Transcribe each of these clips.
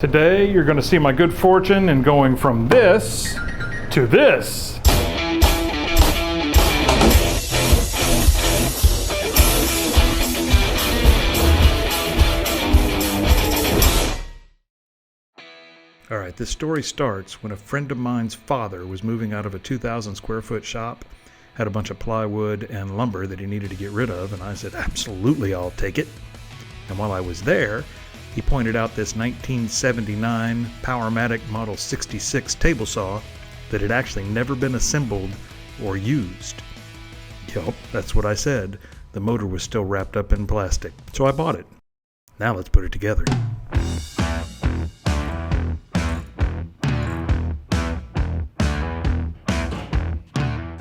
Today, you're going to see my good fortune in going from this to this. All right, this story starts when a friend of mine's father was moving out of a 2,000 square foot shop, had a bunch of plywood and lumber that he needed to get rid of, and I said, absolutely, I'll take it. And while I was there, he pointed out this 1979 POWERMATIC Model 66 table saw that had actually never been assembled or used. Yup, that's what I said. The motor was still wrapped up in plastic. So I bought it. Now let's put it together.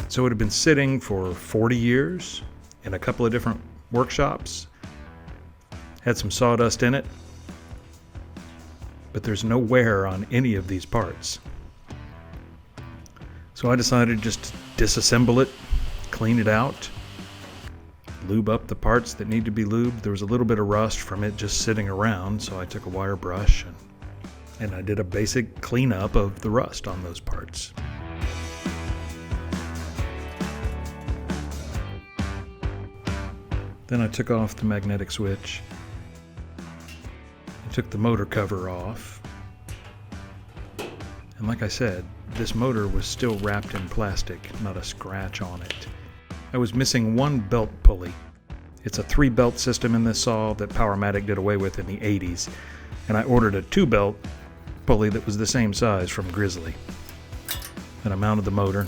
So it had been sitting for 40 years in a couple of different workshops. Had some sawdust in it. But there's no wear on any of these parts. So I decided just to disassemble it, clean it out, lube up the parts that need to be lubed. There was a little bit of rust from it just sitting around, so I took a wire brush and I did a basic cleanup of the rust on those parts. Then I took off the magnetic switch. Took the motor cover off, and like I said, this motor was still wrapped in plastic, not a scratch on it. I was missing one belt pulley. It's a 3-belt system in this saw that POWERMATIC did away with in the 80s, and I ordered a 2-belt pulley that was the same size from Grizzly. Then I mounted the motor,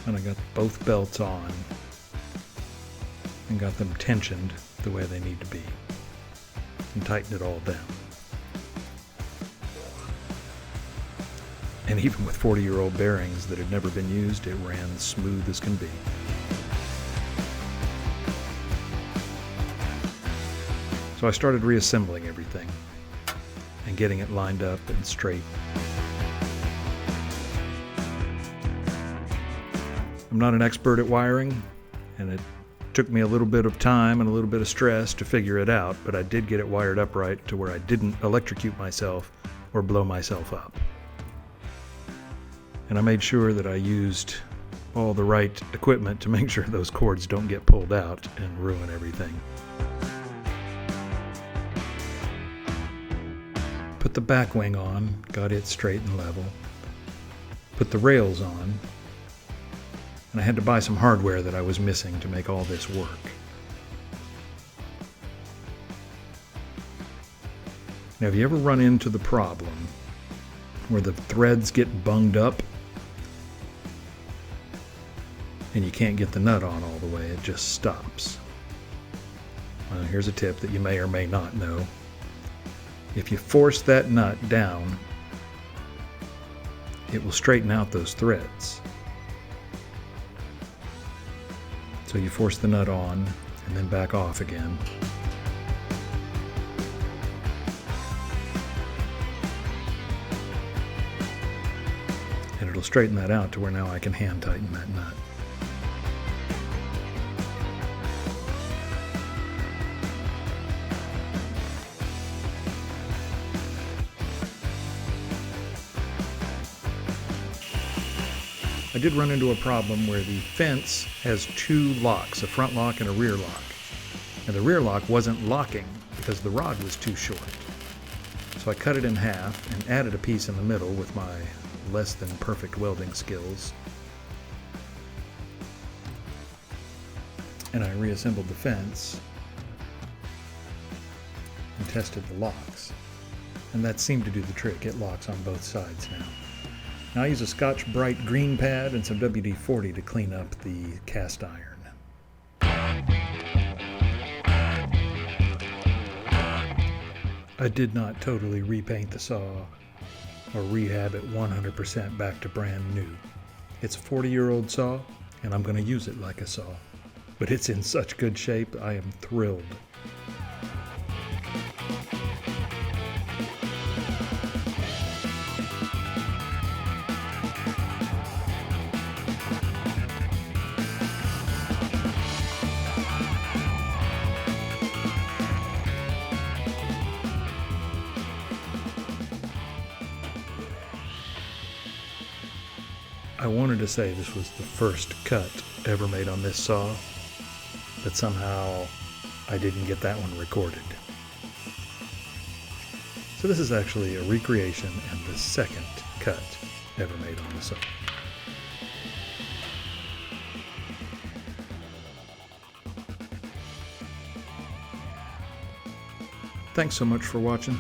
and I got both belts on and got them tensioned the way they need to be. And tighten it all down. And even with 40-year-old bearings that had never been used, it ran smooth as can be. So I started reassembling everything and getting it lined up and straight. I'm not an expert at wiring, and it took me a little bit of time and a little bit of stress to figure it out, but I did get it wired up right to where I didn't electrocute myself or blow myself up. And I made sure that I used all the right equipment to make sure those cords don't get pulled out and ruin everything. Put the back wing on, got it straight and level. Put the rails on. And I had to buy some hardware that I was missing to make all this work. Now, have you ever run into the problem where the threads get bunged up and you can't get the nut on all the way, it just stops? Well, here's a tip that you may or may not know. If you force that nut down, it will straighten out those threads. So you force the nut on and then back off again. And it'll straighten that out to where now I can hand tighten that nut. I did run into a problem where the fence has 2 locks, a front lock and a rear lock. And the rear lock wasn't locking because the rod was too short. So I cut it in half and added a piece in the middle with my less than perfect welding skills. And I reassembled the fence and tested the locks. And that seemed to do the trick. It locks on both sides now. Now I use a Scotch Brite green pad and some WD-40 to clean up the cast iron. I did not totally repaint the saw or rehab it 100% back to brand new. It's a 40-year-old saw, and I'm going to use it like a saw. But it's in such good shape, I am thrilled. I wanted to say this was the first cut ever made on this saw, but somehow I didn't get that one recorded. So this is actually a recreation and the second cut ever made on the saw. Thanks so much for watching.